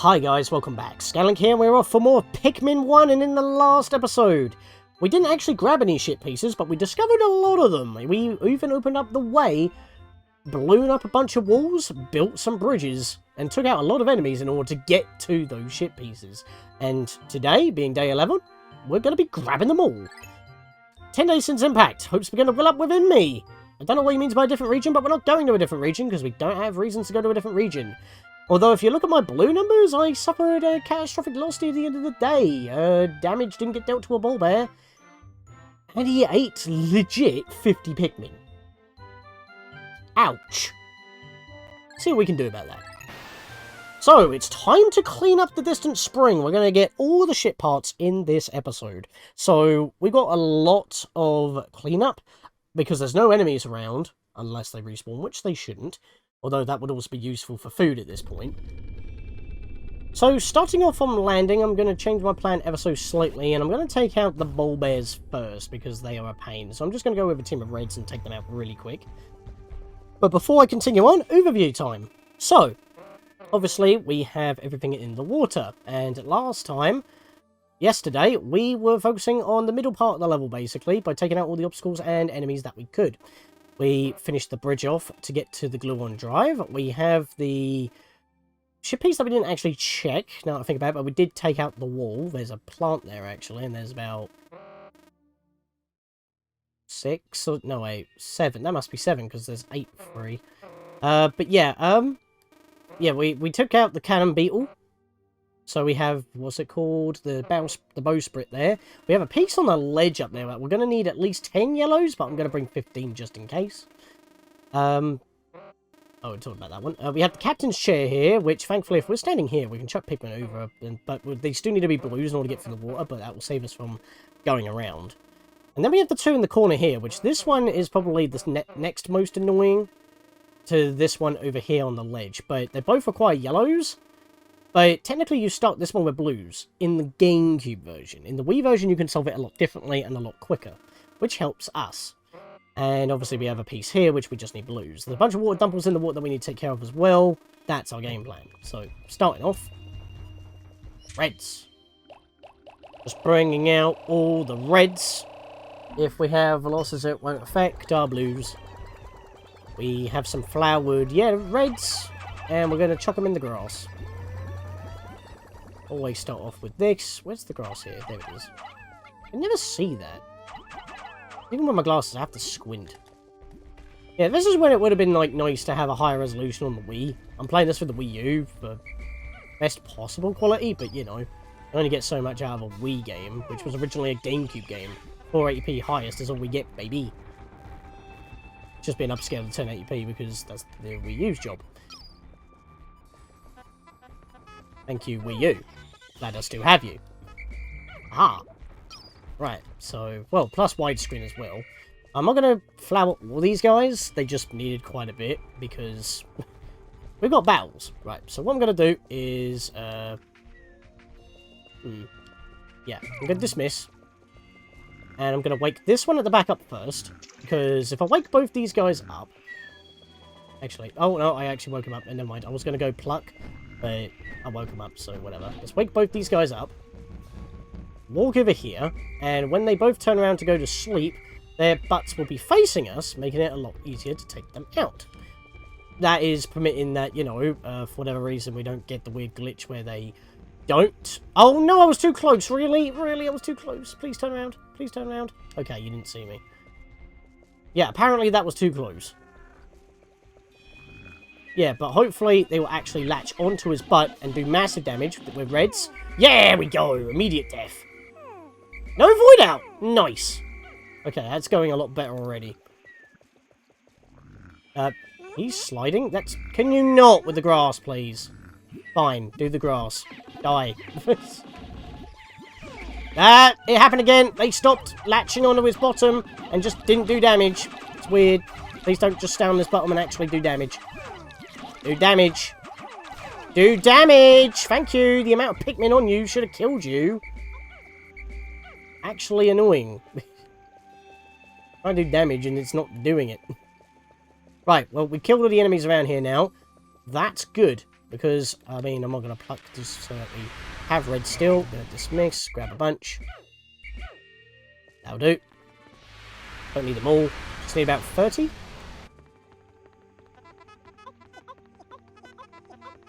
Hi guys, welcome back. Scatlink here, we're off for more Pikmin 1, and in the last episode, we didn't actually grab any ship pieces, but we discovered a lot of them. We even opened up the way, blown up a bunch of walls, built some bridges, and took out a lot of enemies in order to get to those ship pieces. And today, being day 11, we're going to be grabbing them all. 10 days since impact, hopes begin to well up within me. I don't know what he means by a different region, but we're not going to a different region because we don't have reasons to go to a different region. Although, if you look at my blue numbers, I suffered a catastrophic loss near the end of the day. Damage didn't get dealt to a ball bear. And he ate legit 50 Pikmin. Ouch. See what we can do about that. So, it's time to clean up the distant spring. We're going to get all the ship parts in this episode. So, we got a lot of cleanup, because there's no enemies around, unless they respawn, which they shouldn't. Although that would also be useful for food at this point. So, starting off on landing, I'm going to change my plan ever so slightly, and I'm going to take out the bull bears first, because they are a pain. So I'm just going to go with a team of reds and take them out really quick. But before I continue on, overview time. So, obviously, we have everything in the water, and last time, yesterday, we were focusing on the middle part of the level, basically, by taking out all the obstacles and enemies that we could. We finished the bridge off to get to the gluon drive. We have the ship piece that we didn't actually check, now that I think about it, but we did take out the wall. There's a plant there, actually, and there's about 6, or, no wait, 7. That must be 7, because there's 8 free. But yeah, we took out the cannon beetle. So we have, what's it called? The bowsprit there. We have a piece on the ledge up there. We're going to need at least 10 yellows, but I'm going to bring 15 just in case. Oh, we're talking about that one. We have the captain's chair here, which thankfully, if we're standing here, we can chuck Pikmin over. But they still need to be blues in order to get through the water, but that will save us from going around. And then we have the 2 in the corner here, which this one is probably the next most annoying to this one over here on the ledge. But they both require yellows. But technically you start this one with blues in the GameCube version. In the Wii version you can solve it a lot differently and a lot quicker, which helps us. And obviously we have a piece here which we just need blues. There's a bunch of water dumpers in the water that we need to take care of as well. That's our game plan. So starting off, reds. Just bringing out all the reds. If we have losses it won't affect our blues. We have some flower wood, yeah, reds. And we're going to chuck them in the grass. Always start off with this. Where's the grass here? There it is. I never see that. Even with my glasses, I have to squint. Yeah, this is when it would have been like nice to have a higher resolution on the Wii. I'm playing this with the Wii U for best possible quality, but you know, you only get so much out of a Wii game, which was originally a GameCube game. 480p highest is all we get, baby. Just being upscaled to 1080p because that's the Wii U's job. Thank you, Wii U. Glad I still have you. Ah. Right, so, well, plus widescreen as well. I'm not going to flower all these guys. They just needed quite a bit because we've got battles. Right, so what I'm going to do is, yeah, I'm going to dismiss. And I'm going to wake this one at the back up first. Because if I wake both these guys up... Actually, oh no, I actually woke him up. And never mind, I was going to go pluck. But I woke him up, so whatever. Let's wake both these guys up. Walk over here. And when they both turn around to go to sleep, their butts will be facing us, making it a lot easier to take them out. That is permitting that, you know, for whatever reason, we don't get the weird glitch where they don't. Oh no, I was too close. Really? Really? I was too close. Please turn around. Please turn around. Okay, you didn't see me. Yeah, apparently that was too close. Yeah, but hopefully they will actually latch onto his butt and do massive damage with reds. Yeah, we go! Immediate death. No void out! Nice. Okay, that's going a lot better already. He's sliding? That's... Can you not with the grass, please? Fine, do the grass. Die. It happened again. They stopped latching onto his bottom and just didn't do damage. It's weird. Please don't just stay on this bottom and actually do damage. Do damage. Do damage! Thank you! The amount of Pikmin on you should have killed you. Actually annoying. I do damage and it's not doing it. Right, well, we killed all the enemies around here now. That's good. because, I mean, I'm not going to pluck just so that we have red still. Going to dismiss, grab a bunch. That'll do. Don't need them all. Just need about 30. You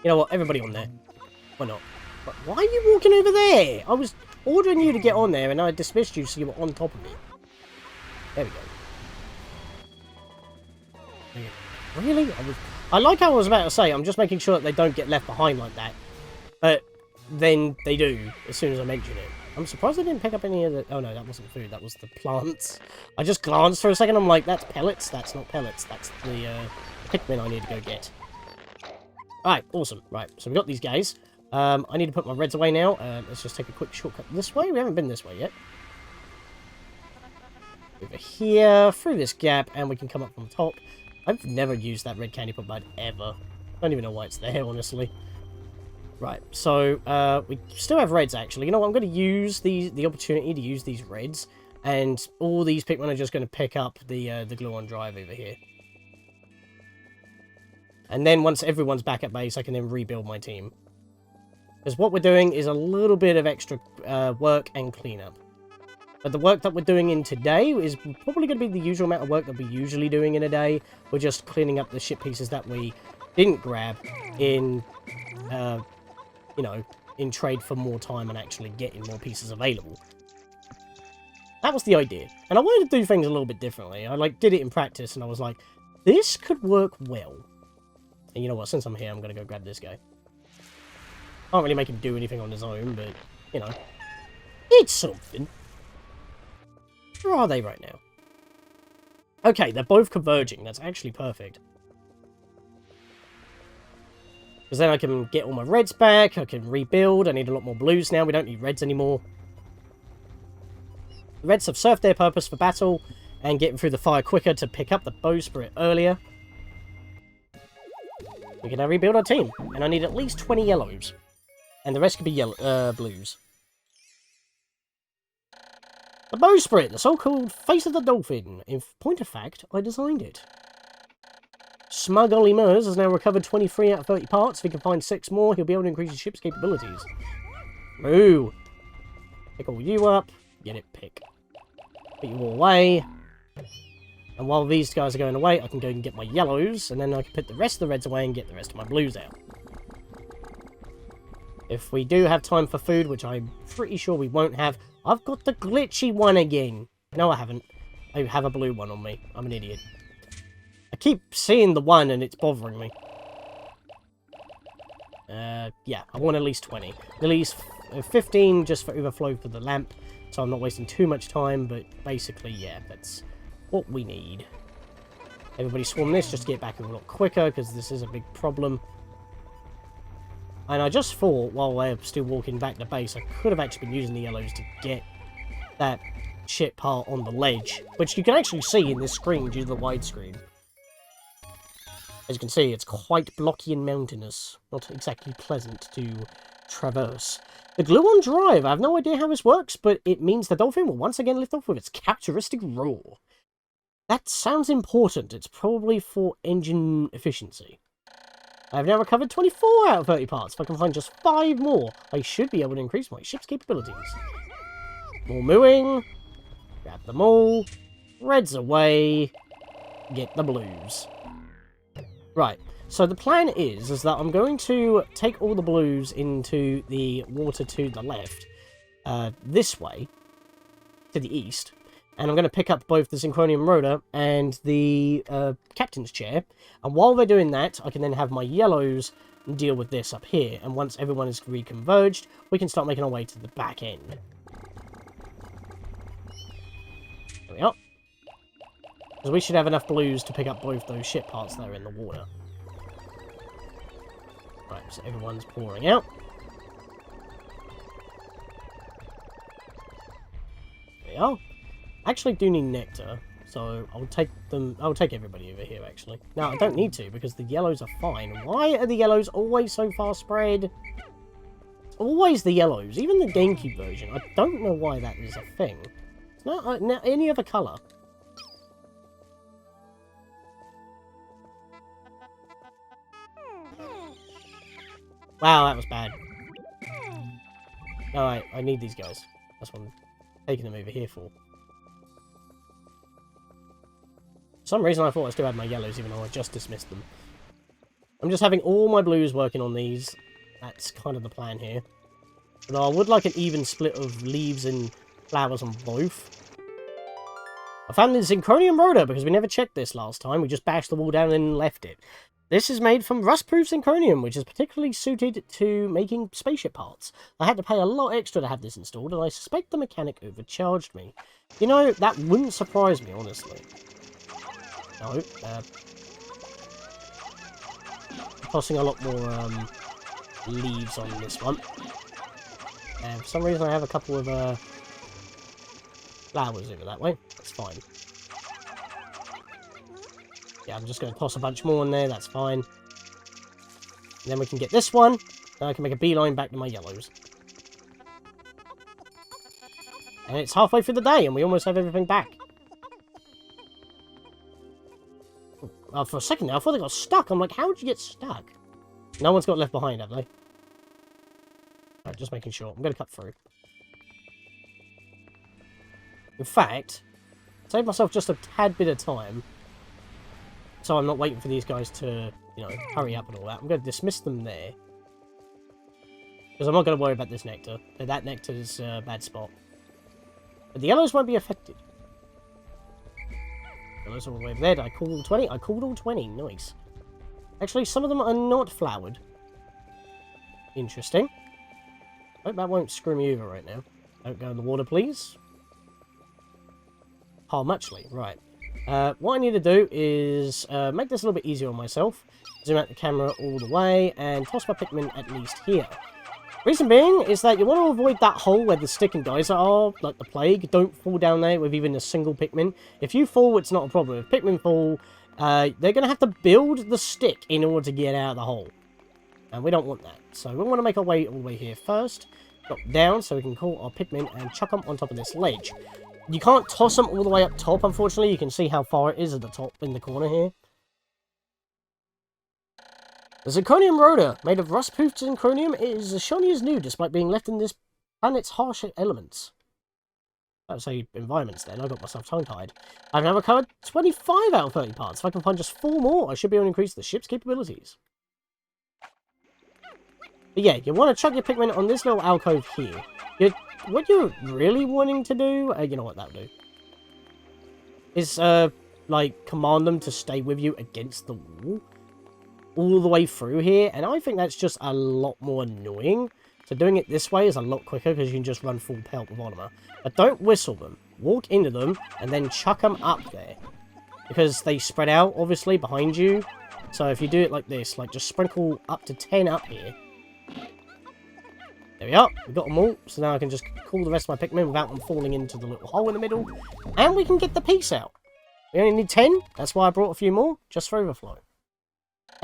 know what? Everybody on there. Why not? But why are you walking over there? I was ordering you to get on there, and I dismissed you so you were on top of it. There we go. Really? I like how I was about to say, I'm just making sure that they don't get left behind like that. But then they do, as soon as I mention it. I'm surprised I didn't pick up any of the... Oh no, that wasn't food, that was the plants. I just glanced for a second, I'm like, that's pellets? That's not pellets, that's the Pikmin I need to go get. Alright, awesome. Right, so we've got these guys. I need to put my reds away now. Let's just take a quick shortcut this way. We haven't been this way yet. Over here, through this gap, and we can come up from the top. I've never used that red candy pop bud ever. Don't even know why it's there, honestly. Right, so we still have reds, actually. You know what? I'm going to use the opportunity to use these reds, and all these Pikmin are just going to pick up the glue-on drive over here. And then once everyone's back at base, I can then rebuild my team. Because what we're doing is a little bit of extra work and cleanup. But the work that we're doing in today is probably going to be the usual amount of work that we're usually doing in a day. We're just cleaning up the ship pieces that we didn't grab in, you know, in trade for more time and actually getting more pieces available. That was the idea. And I wanted to do things a little bit differently. I, did it in practice and I was like, this could work well. And you know what, since I'm here, I'm going to go grab this guy. Can't really make him do anything on his own, but, you know, it's something. Where are they right now? Okay, they're both converging. That's actually perfect. Because then I can get all my reds back. I can rebuild. I need a lot more blues now. We don't need reds anymore. The reds have served their purpose for battle and getting through the fire quicker to pick up the bowsprit earlier. We can now rebuild our team. And I need at least 20 yellows. And the rest could be yellow, blues. The bowsprit, the so-called face of the Dolphin. In point of fact, I designed it. Smug Ollie Mers has now recovered 23 out of 30 parts. If he can find 6 more, he'll be able to increase his ship's capabilities. Ooh. Pick all you up. Get it, pick. Put you all away. And while these guys are going away, I can go and get my yellows. And then I can put the rest of the reds away and get the rest of my blues out. If we do have time for food, which I'm pretty sure we won't have, I've got the glitchy one again. No, I haven't. I have a blue one on me. I'm an idiot. I keep seeing the one and it's bothering me. Yeah, I want at least 20. At least 15 just for overflow for the lamp. So I'm not wasting too much time, but basically, yeah, that's what we need. Everybody swarm this just to get back a lot quicker, because this is a big problem. And I just thought, while we're still walking back to base, I could have actually been using the yellows to get that ship part on the ledge, which you can actually see in this screen due to the widescreen. As you can see, it's quite blocky and mountainous. Not exactly pleasant to traverse. The glue-on drive. I have no idea how this works, but it means the Dolphin will once again lift off with its characteristic roar. That sounds important. It's probably for engine efficiency. I've now recovered 24 out of 30 parts. If I can find just 5 more, I should be able to increase my ship's capabilities. More mooing. Grab them all. Reds away. Get the blues. Right, so the plan is that I'm going to take all the blues into the water to the left, this way, to the east, and I'm going to pick up both the Synchronium Rotor and the Captain's Chair, and while they're doing that, I can then have my yellows deal with this up here, and once everyone is reconverged, we can start making our way to the back end. There we are. Because we should have enough blues to pick up both those ship parts that are in the water. Right, so everyone's pouring out. There we are. I actually do need nectar, so I'll take them. I'll take everybody over here, actually. No, I don't need to, because the yellows are fine. Why are the yellows always so far spread? It's always the yellows, even the GameCube version. I don't know why that is a thing. It's not any other colour. Wow, that was bad. Alright, I need these guys. That's what I'm taking them over here for. For some reason I thought I still had my yellows, even though I just dismissed them. I'm just having all my blues working on these. That's kind of the plan here. Although I would like an even split of leaves and flowers on both. I found the Synchronium rotor because we never checked this last time. We just bashed the wall down and left it. This is made from rust-proof Synchronium, which is particularly suited to making spaceship parts. I had to pay a lot extra to have this installed, and I suspect the mechanic overcharged me. You know, that wouldn't surprise me, honestly. No, tossing a lot more leaves on this one. And for some reason I have a couple of flowers over that way. That's fine. Yeah, I'm just going to toss a bunch more in there. That's fine. And then we can get this one. And I can make a beeline back to my yellows. And it's halfway through the day and we almost have everything back. For a second there, I thought they got stuck. I'm like, how did you get stuck? No one's got left behind, have they? Alright, just making sure. I'm going to cut through. In fact, save myself just a tad bit of time. So I'm not waiting for these guys to, you know, hurry up and all that. I'm going to dismiss them there. Because I'm not going to worry about this nectar. That nectar's a bad spot. But the yellows won't be affected. Yellows all the way over there. Did I call all 20? I called all 20. Nice. Actually, some of them are not flowered. Interesting. Hope that won't screw me over right now. Don't go in the water, please. Oh, muchly. Right. What I need to do is make this a little bit easier on myself. Zoom out the camera all the way and toss my Pikmin at least here. Reason being is that you want to avoid that hole where the stick and geyser are, like the plague. Don't fall down there with even a single Pikmin. If you fall, it's not a problem. If Pikmin fall, they're going to have to build the stick in order to get out of the hole. And we don't want that. So we want to make our way all the way here first. Drop down so we can call our Pikmin and chuck them on top of this ledge. You can't toss them all the way up top, unfortunately. You can see how far it is at the top in the corner here. The Synchronium rotor, made of rust-proof Synchronium, is as shiny as new, despite being left in this planet's harsh elements. I would say environments then, I got myself tongue-tied. I've now recovered 25 out of 30 parts. If I can find just 4 more, I should be able to increase the ship's capabilities. But yeah, you want to chuck your Pikmin on this little alcove here. What you're really wanting to do, you know what that'll do, is, like, command them to stay with you against the wall all the way through here, and I think that's just a lot more annoying. So doing it this way is a lot quicker because you can just run full pelt with Onomer. But don't whistle them. Walk into them and then chuck them up there. Because they spread out, obviously, behind you. So if you do it like this, like just sprinkle up to 10 up here. There we are. We got them all. So now I can just call the rest of my Pikmin without them falling into the little hole in the middle. And we can get the piece out. We only need 10. That's why I brought a few more, just for overflow.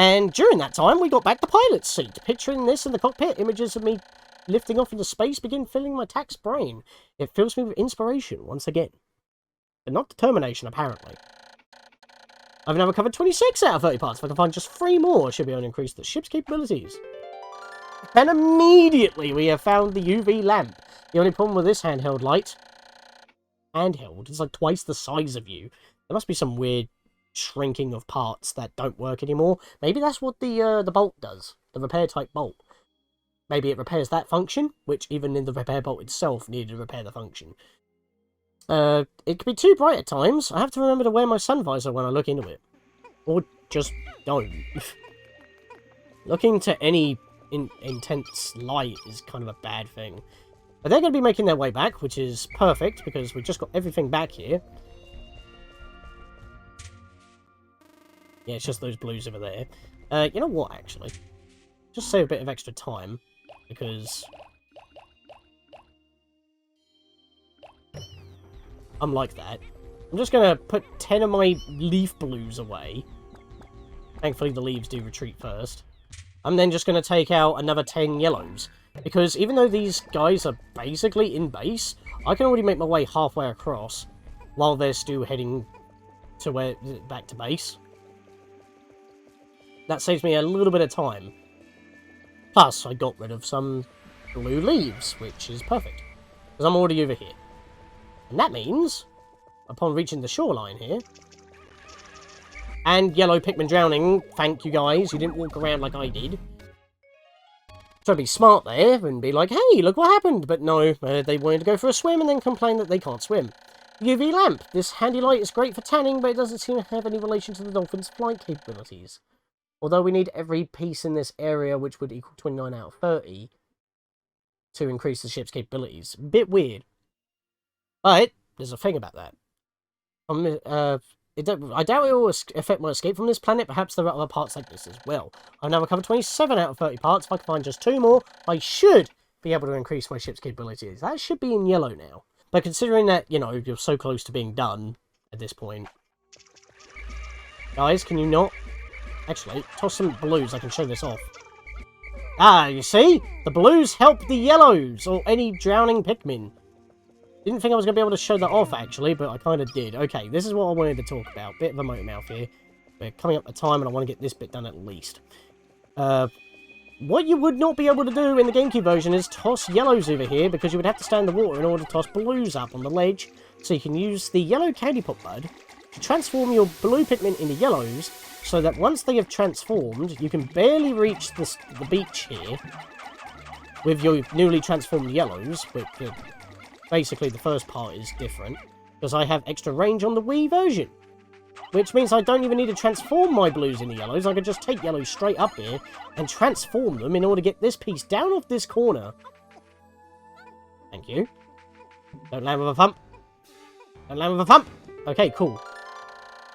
And during that time, we got back the pilot's seat. Picturing this in the cockpit, images of me lifting off into space begin filling my taxed brain. It fills me with inspiration once again. But not determination, apparently. I've now recovered 26 out of 30 parts. If I can find just 3 more, I should be able to increase the ship's capabilities. And immediately we have found the UV lamp. The only problem with this handheld light... Handheld? It's like twice the size of you. There must be some weird shrinking of parts that don't work anymore. Maybe that's what the bolt does. The repair type bolt. Maybe it repairs that function, which even in the repair bolt itself needed to repair the function. It can be too bright at times. I have to remember to wear my sun visor when I look into it. Or just don't. Looking to any intense light is kind of a bad thing. But they're going to be making their way back, which is perfect, because we've just got everything back here. Yeah, it's just those blues over there. You know what, actually? Just save a bit of extra time, because I'm like that. I'm just going to put 10 of my leaf blues away. Thankfully, the leaves do retreat first. I'm then just going to take out another 10 yellows. Because even though these guys are basically in base, I can already make my way halfway across while they're still heading to back to base. That saves me a little bit of time. Plus, I got rid of some blue leaves, which is perfect. Because I'm already over here. And that means, upon reaching the shoreline here, and yellow Pikmin drowning, thank you guys, you didn't walk around like I did. Try to be smart there and be like, hey, look what happened. But no, they wanted to go for a swim and then complain that they can't swim. UV lamp. This handy light is great for tanning, but it doesn't seem to have any relation to the dolphin's flight capabilities. Although we need every piece in this area, which would equal 29 out of 30, to increase the ship's capabilities. Bit weird. But there's a thing about that. I doubt it will affect my escape from this planet. Perhaps there are other parts like this as well. I've now recovered 27 out of 30 parts. If I can find just 2 more, I should be able to increase my ship's capabilities. That should be in yellow now. But considering that, you know, you're so close to being done at this point. Guys, can you not? Actually, toss some blues. I can show this off. Ah, you see? The blues help the yellows, or any drowning Pikmin. Didn't think I was going to be able to show that off, actually, but I kind of did. Okay, this is what I wanted to talk about. Bit of a motor mouth here. We're coming up to time, and I want to get this bit done at least. What you would not be able to do in the GameCube version is toss yellows over here, because you would have to stand in the water in order to toss blues up on the ledge. So you can use the yellow candy pop bud to transform your blue Pikmin into yellows, so that once they have transformed, you can barely reach the beach here with your newly transformed yellows, but basically the first part is different, because I have extra range on the Wii version. Which means I don't even need to transform my blues into yellows. I could just take yellows straight up here and transform them in order to get this piece down off this corner. Thank you. Don't land with a thump. Don't land with a thump. Okay, cool.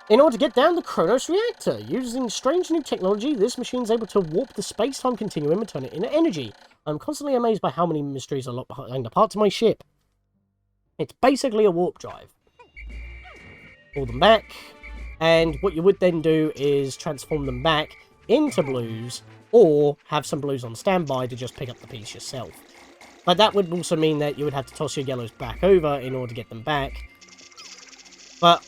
In order to get down the Kronos reactor, using strange new technology, this machine is able to warp the space-time continuum and turn it into energy. I'm constantly amazed by how many mysteries are locked behind the parts of my ship. It's basically a warp drive. Pull them back. And what you would then do is transform them back into blues, or have some blues on standby to just pick up the piece yourself. But that would also mean that you would have to toss your yellows back over in order to get them back. But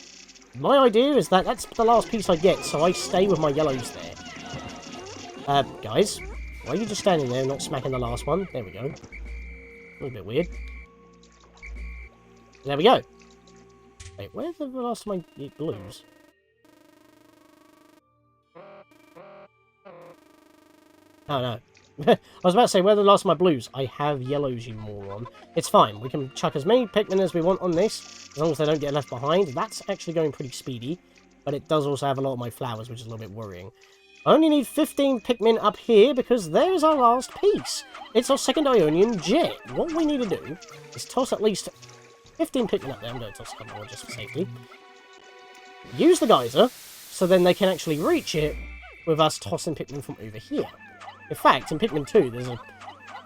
my idea is that that's the last piece I get, so I stay with my yellows there. Guys, why are you just standing there and not smacking the last one? There we go. A little bit weird. There we go. Wait, where's the last of my blues? Oh, no. I was about to say, where are the last of my blues? I have yellows, you moron. It's fine. We can chuck as many Pikmin as we want on this, as long as they don't get left behind. That's actually going pretty speedy, but it does also have a lot of my flowers, which is a little bit worrying. I only need 15 Pikmin up here, because there's our last piece. It's our second Ionian jet. What we need to do is toss at least 15 Pikmin up there. I'm going to toss a couple more just for safety. Use the geyser, so then they can actually reach it with us tossing Pikmin from over here. In fact, in Pikmin 2, there's a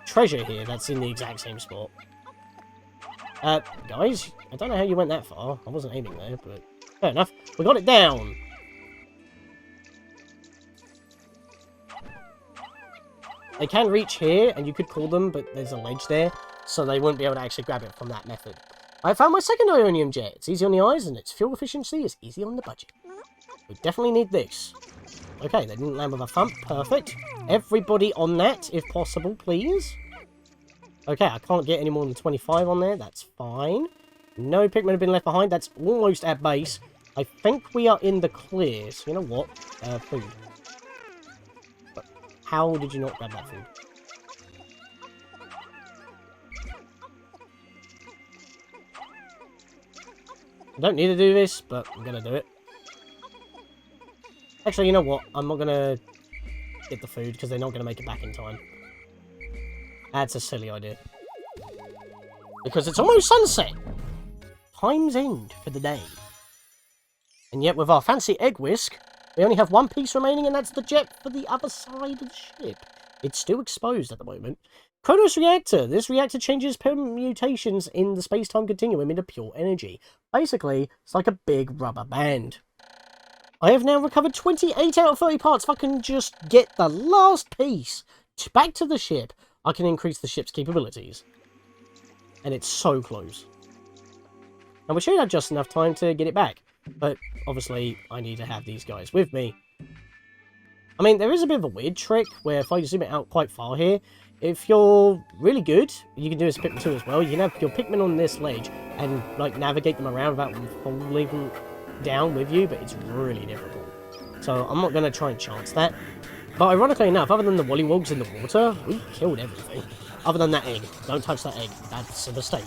treasure here that's in the exact same spot. Guys, I don't know how you went that far. I wasn't aiming there, but fair enough. We got it down! They can reach here, and you could call them, but there's a ledge there, so they wouldn't be able to actually grab it from that method. I found my second Ionium jet. It's easy on the eyes, and its fuel efficiency is easy on the budget. We definitely need this. Okay, they didn't land with a thump. Perfect. Everybody on that, if possible, please. Okay, I can't get any more than 25 on there. That's fine. No Pikmin have been left behind. That's almost at base. I think we are in the clear. So, you know what? Food. But how did you not grab that food? I don't need to do this, but I'm going to do it. Actually, you know what? I'm not going to get the food, because they're not going to make it back in time. That's a silly idea. Because it's almost sunset! Time's end for the day. And yet, with our fancy egg whisk, we only have one piece remaining, and that's the jet for the other side of the ship. It's still exposed at the moment. Kronos reactor. This reactor changes permutations in the space-time continuum into pure energy. Basically, it's like a big rubber band. I have now recovered 28 out of 30 parts. If I can just get the last piece back to the ship, I can increase the ship's capabilities. And it's so close. And we should have just enough time to get it back. But, obviously, I need to have these guys with me. I mean, there is a bit of a weird trick where if I zoom it out quite far here, if you're really good, you can do this Pikmin 2 as well. You can have your Pikmin on this ledge and, like, navigate them around without them falling down with you, but it's really difficult. So I'm not going to try and chance that. But ironically enough, other than the Wollywogs in the water, we killed everything. Other than that egg. Don't touch that egg. That's a mistake.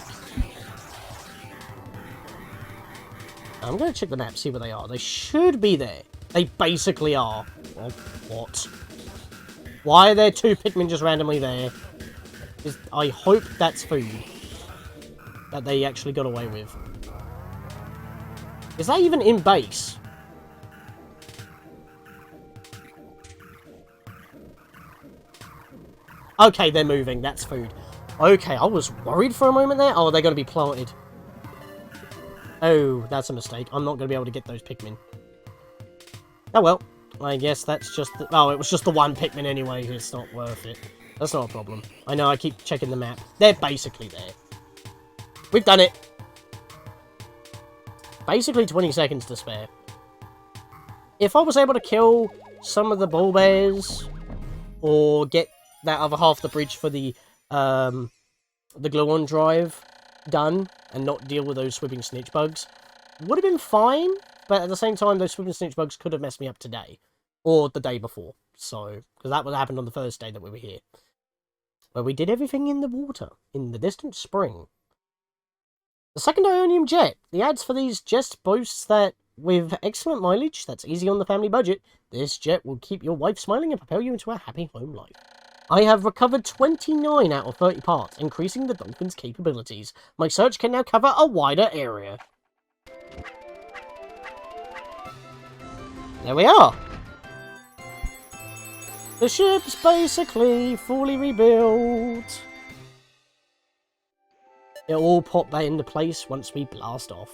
I'm going to check the map, see where they are. They should be there. They basically are. Well, what? Why are there 2 Pikmin just randomly there? I hope that's food that they actually got away with. Is that even in base? Okay, they're moving. That's food. Okay, I was worried for a moment there. Oh, they're going to be planted. Oh, that's a mistake. I'm not going to be able to get those Pikmin. Oh, well. I guess that's just... Oh, it was just the 1 Pikmin anyway. It's not worth it. That's not a problem. I know, I keep checking the map. They're basically there. We've done it. Basically 20 seconds to spare. If I was able to kill some of the bull bears, or get that other half of the bridge for the glue-on drive done, and not deal with those swimming snitch bugs, would have been fine, but at the same time, those swimming snitch bugs could have messed me up today. Or the day before. So, because that would happen on the first day that we were here. Where we did everything in the water, in the distant spring. The second Ionium jet. The ads for these just boasts that with excellent mileage, that's easy on the family budget, this jet will keep your wife smiling and propel you into a happy home life. I have recovered 29 out of 30 parts, increasing the Dolphin's capabilities. My search can now cover a wider area. There we are. The ship's basically fully rebuilt. It'll all pop back into place once we blast off.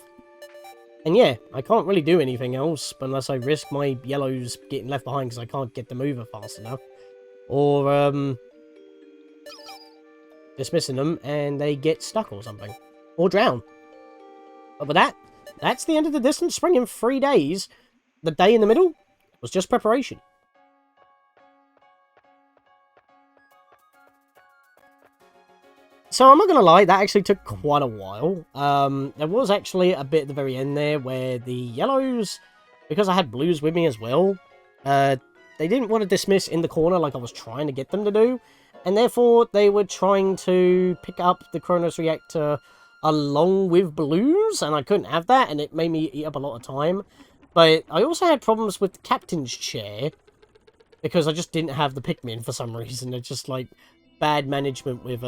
And yeah, I can't really do anything else unless I risk my yellows getting left behind because I can't get them over fast enough. Or, dismissing them and they get stuck or something. Or drown. But with that, that's the end of the distant spring in 3 days. The day in the middle was just preparation. So I'm not going to lie, that actually took quite a while. There was actually a bit at the very end there where the yellows, because I had blues with me as well, they didn't want to dismiss in the corner like I was trying to get them to do. And therefore, they were trying to pick up the Kronos reactor along with blues, and I couldn't have that, and it made me eat up a lot of time. But I also had problems with the captain's chair, because I just didn't have the Pikmin for some reason. It's just, like, bad management with,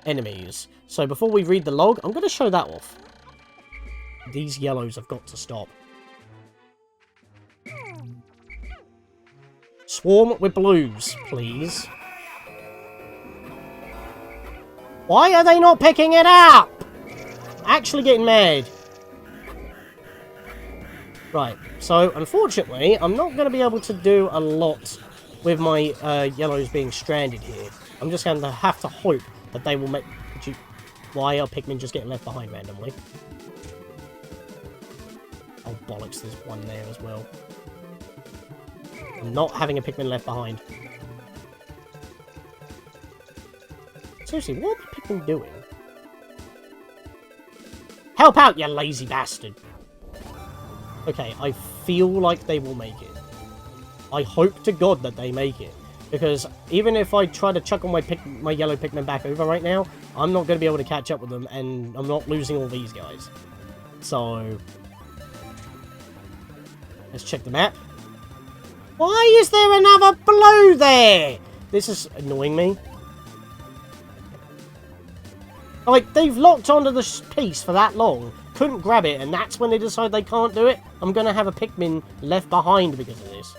enemies. So before we read the log, I'm going to show that off. These yellows have got to stop. Swarm with blues, please. Why are they not picking it up? Actually getting mad. Right, so unfortunately, I'm not going to be able to do a lot with my yellows being stranded here. I'm just going to have to hope that they will make... Why are Pikmin just getting left behind randomly? Oh, bollocks, there's one there as well. I'm not having a Pikmin left behind. Seriously, what are Pikmin doing? Help out, you lazy bastard! Okay, I feel like they will make it. I hope to God that they make it. Because even if I try to chuckle my yellow Pikmin back over right now, I'm not going to be able to catch up with them, and I'm not losing all these guys. So, let's check the map. Why is there another blue there? This is annoying me. Like, they've locked onto the piece for that long, couldn't grab it, and that's when they decide they can't do it? I'm going to have a Pikmin left behind because of this.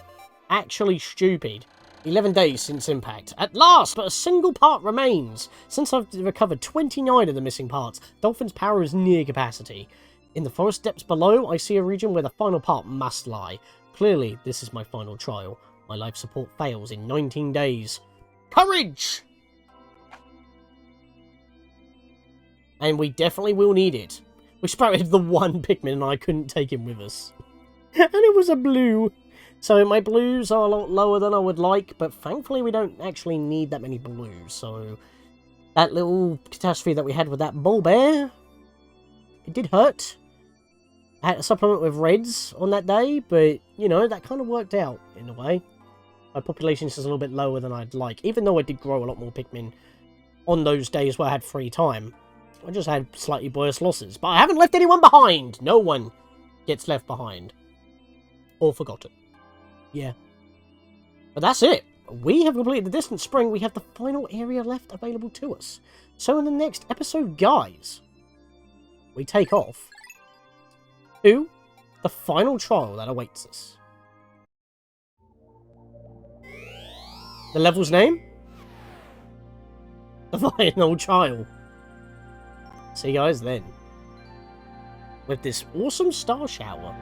Actually stupid. 11 days since impact. At last, but a single part remains. Since I've recovered 29 of the missing parts, Dolphin's power is near capacity. In the forest depths below, I see a region where the final part must lie. Clearly, this is my final trial. My life support fails in 19 days. Courage! And we definitely will need it. We sprouted the one Pikmin and I couldn't take him with us. And it was a blue. So my blues are a lot lower than I would like, but thankfully we don't actually need that many blues. So that little catastrophe that we had with that bull bear, it did hurt. I had to supplement with reds on that day, but, you know, that kind of worked out in a way. My population is a little bit lower than I'd like, even though I did grow a lot more Pikmin on those days where I had free time. I just had slightly worse losses, but I haven't left anyone behind! No one gets left behind. Or forgotten. Yeah. But that's it. We have completed the Distant Spring. We have the final area left available to us. So in the next episode, guys, we take off to the final trial that awaits us. The level's name? The final trial. See you guys then. With this awesome star shower.